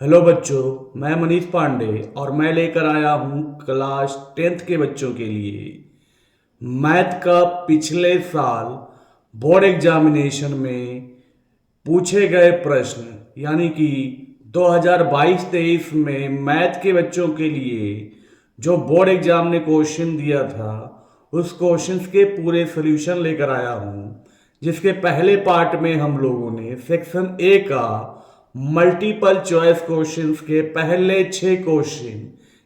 Hello बच्चों, मैं मनीष पांडे और मैं लेकर आया हूँ क्लास 10th के बच्चों के लिए मैथ का पिछले साल बोर्ड एग्जामिनेशन में पूछे गए प्रश्न यानी कि 2022-23 में मैथ के बच्चों के लिए जो बोर्ड एग्जाम ने क्वेश्चन दिया था उस क्वेश्चंस के पूरे सॉल्यूशन लेकर आया हूँ। जिसके पहले पार्ट में हम लोगों ने सेक्शन ए का मल्टीपल चॉइस क्वेश्चंस के पहले 6 क्वेश्चन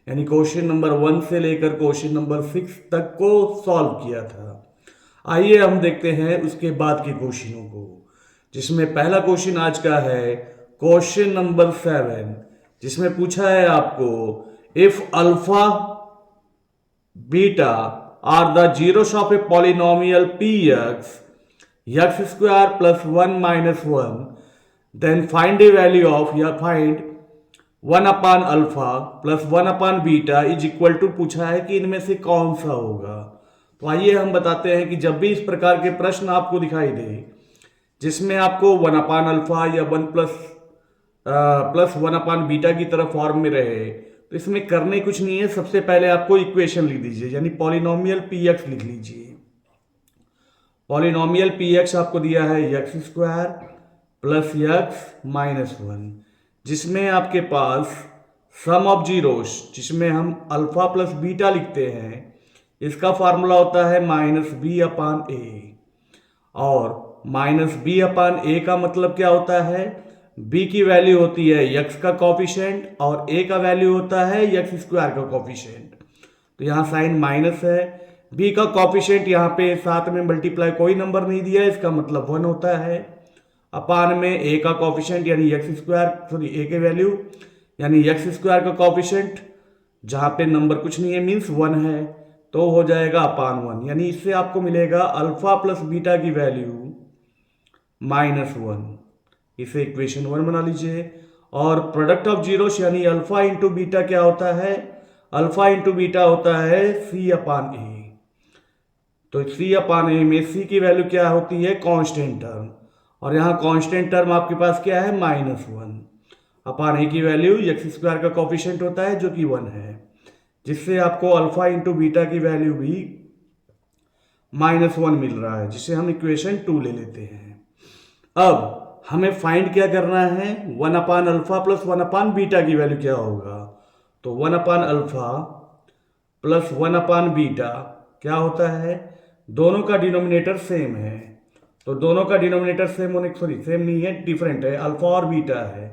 यानी क्वेश्चन नंबर 1 से लेकर क्वेश्चन नंबर 6 तक को सॉल्व किया था। आइए हम देखते हैं उसके बाद के क्वेश्चनों को, जिसमें पहला क्वेश्चन आज का है क्वेश्चन नंबर 7, जिसमें पूछा है आपको if alpha beta are the zeros of a polynomial p x square plus 1 minus 1, then find a value of या find 1 upon alpha plus 1 upon beta is equal to पूछा है कि इनमें से कौन सा होगा। तो आइए हम बताते हैं कि जब भी इस प्रकार के प्रश्न आपको दिखाई दे जिसमें आपको 1 अपान अल्फा या 1 प्लस 1 अपान बीटा की तरह फॉर्म में रहे तो इसमें करने कुछ नहीं है। सबसे पहले आपको इक्वेशन लिख दीजिए यानी पॉलिनोमियल पी एक्स लिख लीजिए। पॉलिनोमियल पी एक्स आपको दिया है x square plus x minus 1, जिसमें आपके पास सम ऑफ जीरोस जिसमें हम अल्फा प्लस बीटा लिखते हैं इसका फार्मूला होता है माइनस बी अपान ए, और माइनस बी अपान ए का मतलब क्या होता है, b की वैल्यू होती है x का कॉफिशेंट और a का वैल्यू होता है एक्स स्क्वायर का कॉफिशेंट। तो यहाँ साइन माइनस है, b का कॉफिशेंट यहाँ पे साथ में मल्टीप्लाई कोई नंबर नहीं दिया है इसका मतलब 1 होता है, अपान में a का कॉफिशेंट यानी एक्स स्क्वायर a के वैल्यू यानी एक्स स्क्वायर का कॉफिशेंट जहाँ पे नंबर कुछ नहीं है मीन्स 1 है तो हो जाएगा अपान 1, यानी इससे आपको मिलेगा अल्फा प्लस बीटा की वैल्यू माइनस 1। इसे इक्वेशन 1 बना लीजिए। और प्रोडक्ट ऑफ जीरोस यानी अल्फा इंटू बीटा क्या होता है, अल्फा इंटू बीटा होता है सी अपान ए। तो सी अपान ए में सी की वैल्यू क्या होती है कांस्टेंट टर्म, और यहाँ कांस्टेंट टर्म आपके पास क्या है माइनस 1, अपान ए की वैल्यू एक्स स्क्वायर का कॉफिशेंट होता है जो कि 1 है, जिससे आपको अल्फा इंटू बीटा की वैल्यू भी माइनस 1 मिल रहा है, जिसे हम इक्वेशन 2 ले लेते हैं। अब हमें फाइंड क्या करना है, 1 upon alpha plus 1 upon beta की वैल्यू क्या होगा। तो 1 upon alpha plus 1 upon beta क्या होता है, दोनों का डिनोमिनेटर सेम है तो दोनों का डिनोमिनेटर सेम होने सेम नहीं है डिफरेंट है, अल्फा और बीटा है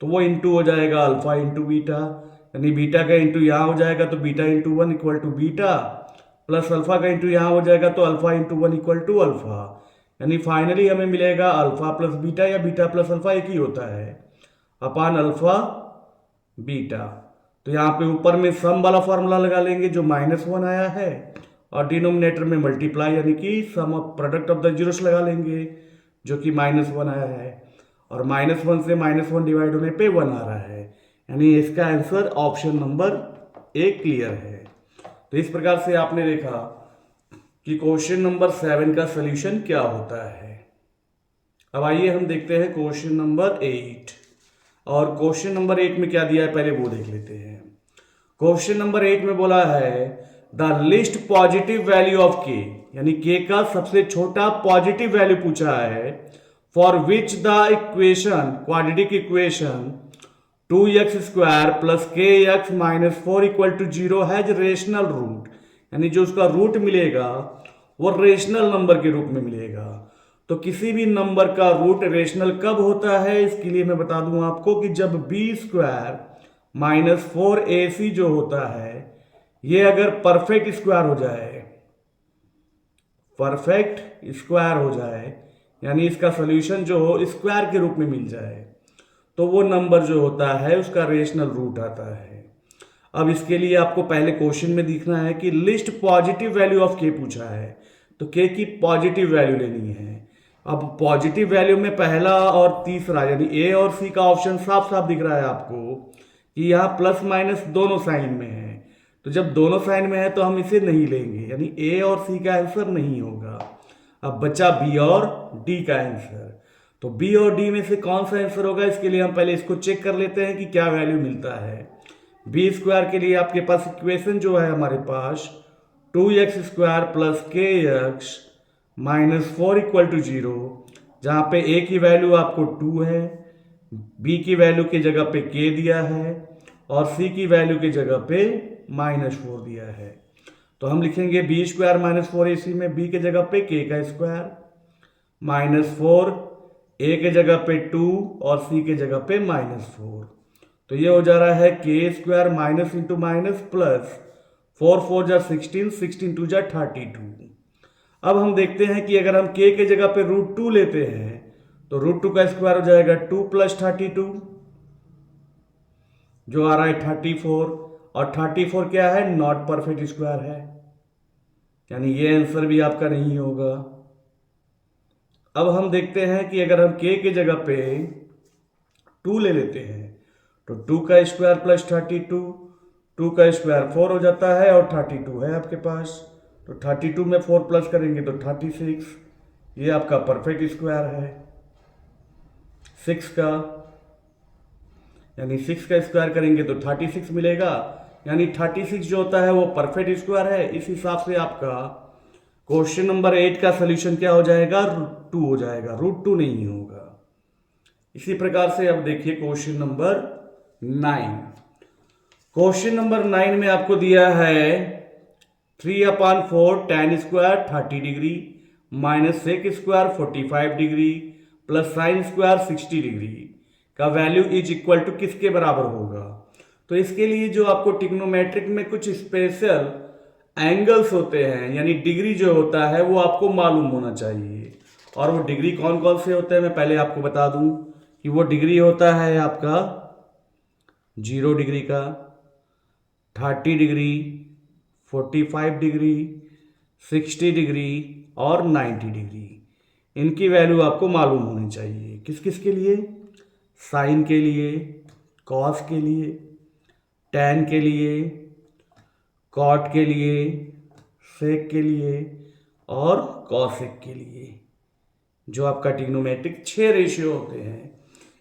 तो वो इंटू हो जाएगा अल्फा इंटू बीटा, यानी बीटा का इंटू यहाँ हो जाएगा तो beta into 1 equal to beta, plus alpha का इंटू यहाँ हो जाएगा तो alpha into 1 equal to alpha, यानी फाइनली हमें मिलेगा अल्फा प्लस बीटा या बीटा प्लस अल्फा एक ही होता है अपान अल्फा बीटा। तो यहाँ पे ऊपर में सम वाला फॉर्मूला लगा लेंगे जो माइनस 1 आया है और डिनोमिनेटर में मल्टीप्लाई यानी कि sum of product of the zeros लगा लेंगे जो कि माइनस 1 आया है, और माइनस 1 से माइनस 1 डिवाइड होने पे 1 आ रहा है, यानी इसका answer option number A clear है। तो इस प्रकार से आपने देखा कि क्वेश्चन नंबर 7 का सलूशन क्या होता है। अब आइए हम देखते हैं क्वेश्चन नंबर 8, और क्वेश्चन नंबर 8 में क्या दिया है पहले वो देख लेते हैं। क्वेश्चन नंबर 8 में बोला है the least positive value of के, यानी के का सबसे छोटा पॉजिटिव वैल्यू पूछा है for which the equation quadratic equation 2x square plus k x minus 4 equal to 0 has rational root, यानी जो उसका रूट मिलेगा वो रेशनल नंबर के रूप में मिलेगा। तो किसी भी नंबर का रूट रेशनल कब होता है, इसके लिए मैं बता दूं आपको कि जब बी स्क्वायर माइनस 4ac जो होता है ये अगर परफेक्ट स्क्वायर हो जाए, परफेक्ट स्क्वायर हो जाए यानी इसका सोल्यूशन जो हो स्क्वायर के रूप में मिल जाए तो वो नंबर जो होता है उसका रेशनल रूट आता है। अब इसके लिए आपको पहले क्वेश्चन में दिखना है कि लिस्ट पॉजिटिव वैल्यू ऑफ के पूछा है तो के की पॉजिटिव वैल्यू लेनी है। अब पॉजिटिव वैल्यू में पहला और तीसरा यानी ए और सी का ऑप्शन साफ साफ दिख रहा है आपको कि यहाँ प्लस माइनस दोनों साइन में है, तो जब दोनों साइन में है तो हम इसे नहीं लेंगे यानी ए और सी का आंसर नहीं होगा। अब बचा बी और डी का आंसर, तो बी और डी में से कौन सा आंसर होगा, इसके लिए हम पहले इसको चेक कर लेते हैं कि क्या वैल्यू मिलता है। बी स्क्वायर के लिए आपके पास इक्वेशन जो है हमारे पास 2x² plus k x minus 4 equal to 0, जहाँ पे ए की वैल्यू आपको 2 है, बी की वैल्यू की जगह पे के दिया है और सी की वैल्यू की जगह पे -4 दिया है। तो हम लिखेंगे b² - 4ac में b के जगह पे k का स्क्वायर -4, a के जगह पे 2 और c के जगह पे -4। तो ये हो जा रहा है k² minus into minus plus 4 4 जा 16, 16 2 जा 32। अब हम देखते हैं कि अगर हम k के जगह पे √2 लेते हैं तो √2 का स्क्वायर हो जाएगा 2 + 32, जो आ रहा है 34, और 34 क्या है, नॉट परफेक्ट स्क्वायर है, यानी ये आंसर भी आपका नहीं होगा। अब हम देखते हैं कि अगर हम k के जगह पे 2 ले लेते हैं तो 2 का स्क्वायर प्लस 32, 2 का स्क्वायर 4 हो जाता है और 32 है आपके पास, तो 32 में 4 प्लस करेंगे तो 36, ये आपका परफेक्ट स्क्वायर है 6 का, यानी 6 का स्क्वायर करेंगे तो 36 मिलेगा, यानी 36 जो होता है वो परफेक्ट स्क्वायर है। इस हिसाब से आपका क्वेश्चन नंबर 8 का सोल्यूशन क्या हो जाएगा, √2 हो जाएगा, √2 नहीं होगा। इसी प्रकार से अब देखिए क्वेश्चन नंबर 9। क्वेश्चन नंबर 9 में आपको दिया है 3/4 tan square 30 degree minus sec square 45 degree plus sine square 60 degree का वैल्यू इज इक्वल टू किसके बराबर होगा। तो इसके लिए जो आपको ट्रिग्नोमेट्रिक में कुछ स्पेशल एंगल्स होते हैं, यानी डिग्री जो होता है वो आपको मालूम होना चाहिए, और वो डिग्री कौन कौन से होते हैं मैं पहले आपको बता दूं कि वो डिग्री होता है आपका 0 डिग्री का, 30 डिग्री, 45 डिग्री, 60 डिग्री और 90 डिग्री। इनकी वैल्यू आपको मालूम होनी चाहिए। किस किस के लिए, साइन के लिए, कॉस के लिए, टैन के लिए, कॉट के लिए, सेक के लिए और कॉसेक के लिए। जो आपका ट्रिग्नोमेट्रिक 6 रेशियो होते हैं,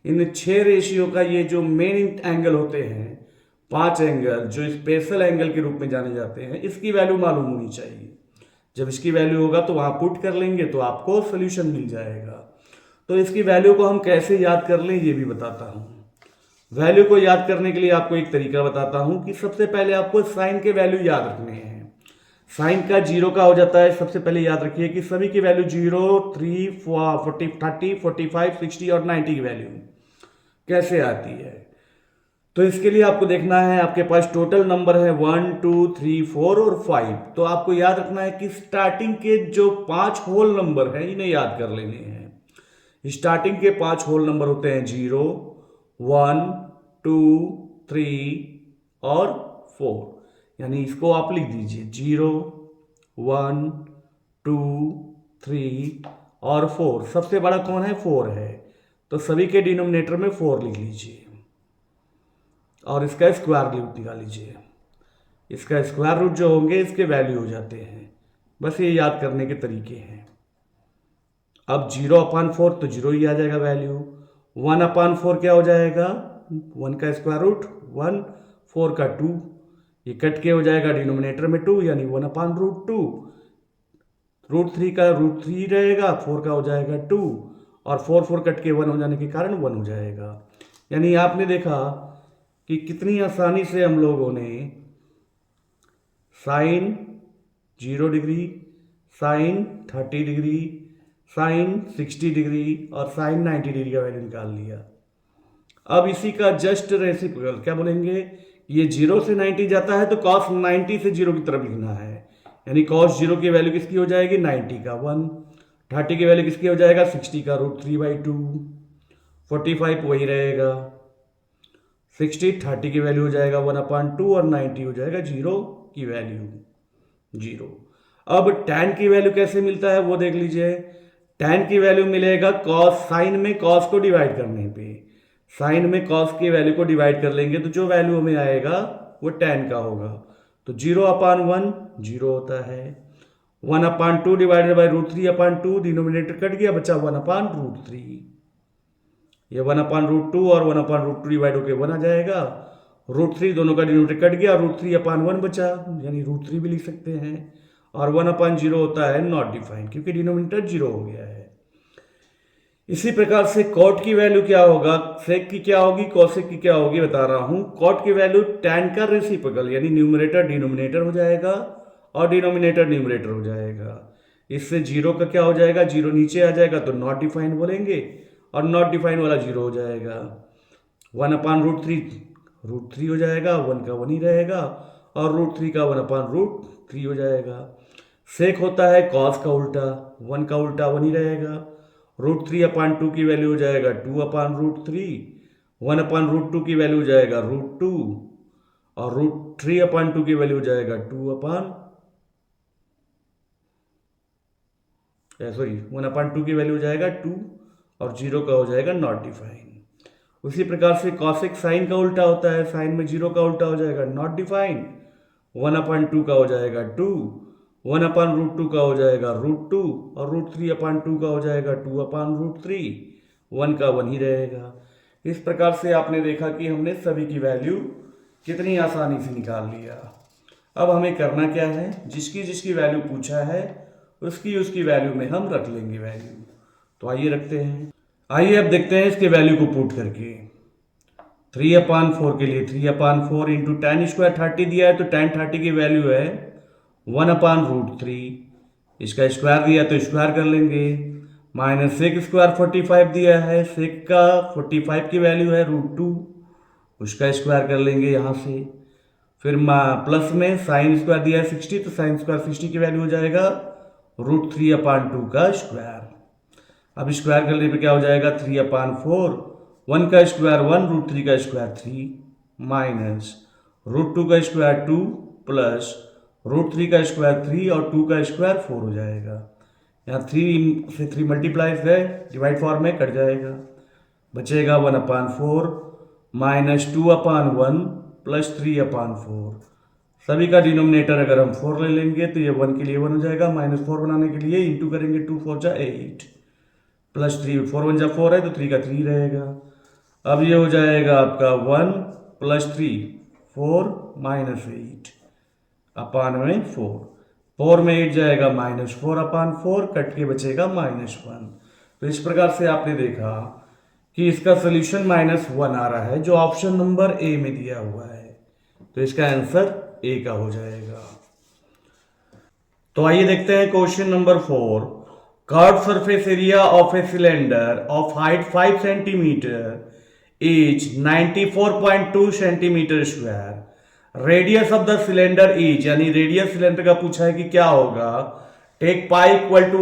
इन 6 रेशियो का ये जो मेन एंगल होते हैं, 5 एंगल जो स्पेशल एंगल के रूप में जाने जाते हैं, इसकी वैल्यू मालूम होनी चाहिए। जब इसकी वैल्यू होगा तो वहां पुट कर लेंगे तो आपको सोल्यूशन मिल जाएगा। तो इसकी वैल्यू को हम कैसे याद कर लें ये भी बताता हूं। वैल्यू को याद करने के लिए आपको एक तरीका बताता हूं कि सबसे पहले आपको साइन के वैल्यू याद रखने हैं। साइन का 0 का हो जाता है, सबसे पहले याद रखिए कि सभी की वैल्यू 0, 3, 40, 30, 45, 60 और 90 की वैल्यू कैसे आती है। तो इसके लिए आपको देखना है, आपके पास टोटल नंबर है 1, 2, 3, 4 और 5। तो आपको याद रखना है कि स्टार्टिंग के जो 5 होल नंबर हैं इन्हें याद कर लेने हैं। स्टार्टिंग के 5 होल नंबर होते हैं 0, 1, 2, 3 और 4, यानी इसको आप लिख दीजिए 0, 1, 2, 3 और 4। सबसे बड़ा कौन है, 4 है, तो सभी के डिनोमिनेटर में 4 लिख लीजिए और इसका स्क्वायर रूट निकाल लीजिए। इसका स्क्वायर रूट जो होंगे इसके वैल्यू हो जाते हैं। बस ये याद करने के तरीके हैं। अब 0/4 तो 0 ही आ जाएगा वैल्यू। 1/4 क्या हो जाएगा, 1 का स्क्वायर रूट 1, 4 का 2, ये कट के हो जाएगा डिनोमिनेटर में 2, यानी 1/√2। √3 का √3 रहेगा, 4 का हो जाएगा 2 और 4 4 कट के 1 हो जाने के कारण 1 हो जाएगा। यानी आपने देखा कि कितनी आसानी से हम लोगों ने sine 0 degree, sine 30 degree, sine 60 degree और साइन 90 डिग्री का वैल्यू निकाल लिया। अब इसी का जस्ट रेसिप्रोकल क्या बोलेंगे, ये 0 से 90 जाता है तो cos 90 से 0 की तरफ लिखना है, यानी cos 0 की वैल्यू किसकी हो जाएगी, 90 का 1, 30 की वैल्यू किसकी हो जाएगा, 60 का √3/2, 45 वही रहेगा, 60 30 की वैल्यू हो जाएगा 1/2 और 90 हो जाएगा 0 की वैल्यू 0। अब tan की वैल्यू कैसे मिलता है वो देख लीजिए। tan की वैल्यू मिलेगा cos, साइन में cos को डिवाइड करने पे, साइन में cos की वैल्यू को डिवाइड कर लेंगे तो जो वैल्यू हमें आएगा वो tan का होगा। तो 0/1 0 होता है, 1/2 डिवाइडेड बाई √3/2, डिनोमिनेटर कट गया, बचा 1/√3। ये 1/√2 और 1/√2 डिवाइड होके 1 आ जाएगा। √3 दोनों का डिनोमिनेटर कट गया, √3/1 बचा, यानी √3 भी लिख सकते हैं। और 1/0 होता है नॉट डिफाइंड, क्योंकि डिनोमिनेटर 0 हो गया है। इसी प्रकार से कॉट की वैल्यू क्या होगा, सेक की क्या होगी, कोसेक की क्या होगी बता रहा हूं। कॉट की वैल्यू tan का रेसिप्रोकल, यानी न्यूमरेटर डिनोमिनेटर हो जाएगा और डिनोमिनेटर न्यूमरेटर हो जाएगा। इससे 0 का क्या हो जाएगा, 0 नीचे आ जाएगा तो नॉट डिफाइंड बोलेंगे और नॉट डिफाइंड वाला 0 हो जाएगा। 1/√3 हो जाएगा, 1 का 1 ही रहेगा और √3 का 1/√3 हो जाएगा। सेक होता है कॉस का उल्टा, 1 का उल्टा 1 ही रहेगा। √3/2 की वैल्यू हो जाएगा 2/√3, 1/√2 की वैल्यू हो जाएगा √2 और √3/2 की वैल्यू हो जाएगा 1/2 की वैल्यू हो जाएगा 2 और 0 का हो जाएगा नॉट डिफाइंड। उसी प्रकार से कॉसेक साइन का उल्टा होता है, साइन में 0 का उल्टा हो जाएगा नॉट डिफाइंड, 1/2 का हो जाएगा 2, 1/√2 का हो जाएगा √2 और √3/2 का हो जाएगा 2/√3, 1 का 1 ही रहेगा। इस प्रकार से आपने देखा कि हमने सभी की वैल्यू कितनी आसानी से निकाल लिया। अब हमें करना क्या है, जिसकी जिसकी वैल्यू पूछा है उसकी उसकी वैल्यू में हम रख लेंगे वैल्यू। तो आइए रखते हैं। आइए अब देखते हैं इसके वैल्यू को पुट करके। 3/4 के लिए 3/4 इंटू tan स्क्वायर 30 दिया है तो tan 30 की वैल्यू है 1/√3। इसका स्क्वायर दिया तो स्क्वायर कर लेंगे। माइनस सेक स्क्वायर 45 दिया है, सेक का 45 की वैल्यू है √2, उसका स्क्वायर कर लेंगे यहाँ से। फिर प्लस में साइन स्क्वायर दिया है 60 तो साइन स्क्वायर 60 की वैल्यू हो जाएगा √3/2 का स्क्वायर। अब स्क्वायर करने पे क्या हो जाएगा 3/4, 1 का स्क्वायर 1, √3 का स्क्वायर 3 माइनस √2 का स्क्वायर 2 प्लस √3 का स्क्वायर 3 और 2 का स्क्वायर 4 हो जाएगा। यहाँ 3 से 3 मल्टीप्लाई है, डिवाइड फॉर्म में कट जाएगा, बचेगा 1/4 माइनस 2/1 प्लस 3/4। सभी का डिनोमिनेटर अगर हम 4 ले लेंगे तो ये 1 के लिए 1 हो जाएगा, माइनस 4 बनाने के लिए इंटू करेंगे 2 4 जा 8 प्लस 3 4 1 जा 4 है तो 3 का 3 रहेगा। अब ये हो जाएगा आपका 1 प्लस 3 4 माइनस 8 अपान में 4 में 8 जाएगा -4/4, कट के बचेगा -1। तो इस प्रकार से आपने देखा कि इसका सोल्यूशन -1 आ रहा है जो ऑप्शन नंबर ए में दिया हुआ है, तो इसका आंसर ए का हो जाएगा। तो आइए देखते हैं question number 4। Curve surface area of a cylinder of height 5 centimetre is 94.2 centimetre square. Radius of the cylinder is, यानी रेडियस सिलेंडर का पूछा है कि क्या होगा, टेक पाई इक्वल टू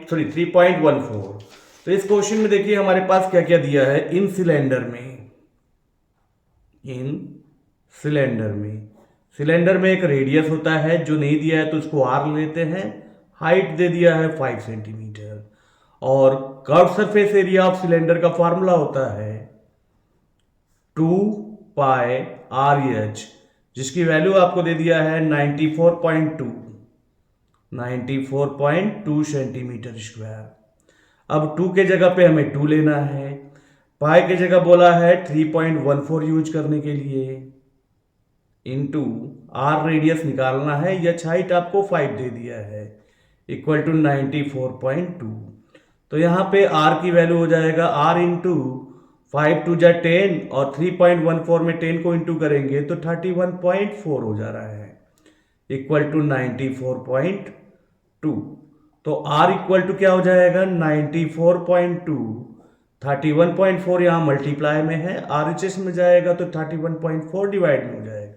3.14। तो इस क्वेश्चन में देखिए हमारे पास क्या क्या दिया है। इन सिलेंडर में एक रेडियस होता है, जो नहीं दिया है तो उसको आर लेते हैं, हाइट दे दिया है 5 सेंटीमीटर और curve surface area of cylinder का फॉर्मूला होता है 2πRh, जिसकी वैल्यू आपको दे दिया है 94.2 सेंटीमीटर स्क्वायर। अब 2 के जगह पे हमें 2 लेना है, पाई के जगह बोला है 3.14 यूज करने के लिए, इनटू आर रेडियस निकालना है, एच हाइट आपको 5 दे दिया है, इक्वल टू 94.2। तो यहाँ पे आर की वैल्यू हो जाएगा आर इंटू 5 2 जा 10 और 3.14 में 10 को इंटू करेंगे तो 31.4 हो जा रहा है, इक्वल टू 94.2। तो R इक्वल टू क्या हो जाएगा 94.2, 31.4 यहाँ मल्टीप्लाई में है, RHS में जाएगा तो 31.4 डिवाइड में हो जाएगा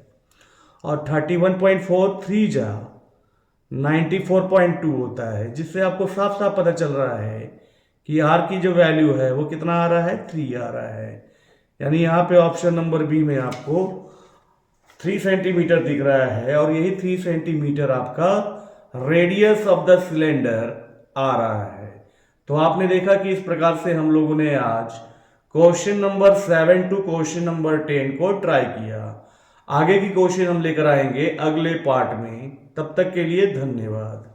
और 31.4 3 जा 94.2 होता है, जिससे आपको साफ साफ पता चल रहा है कि R की जो वैल्यू है वो कितना आ रहा है 3 आ रहा है। यानी यहाँ पे ऑप्शन नंबर बी में आपको 3 सेंटीमीटर दिख रहा है और यही 3 सेंटीमीटर आपका रेडियस ऑफ द सिलेंडर आ रहा है। तो आपने देखा कि इस प्रकार से हम लोगों ने आज question number 7 to question number 10 को ट्राई किया। आगे की क्वेश्चन हम लेकर आएंगे अगले पार्ट में, तब तक के लिए धन्यवाद।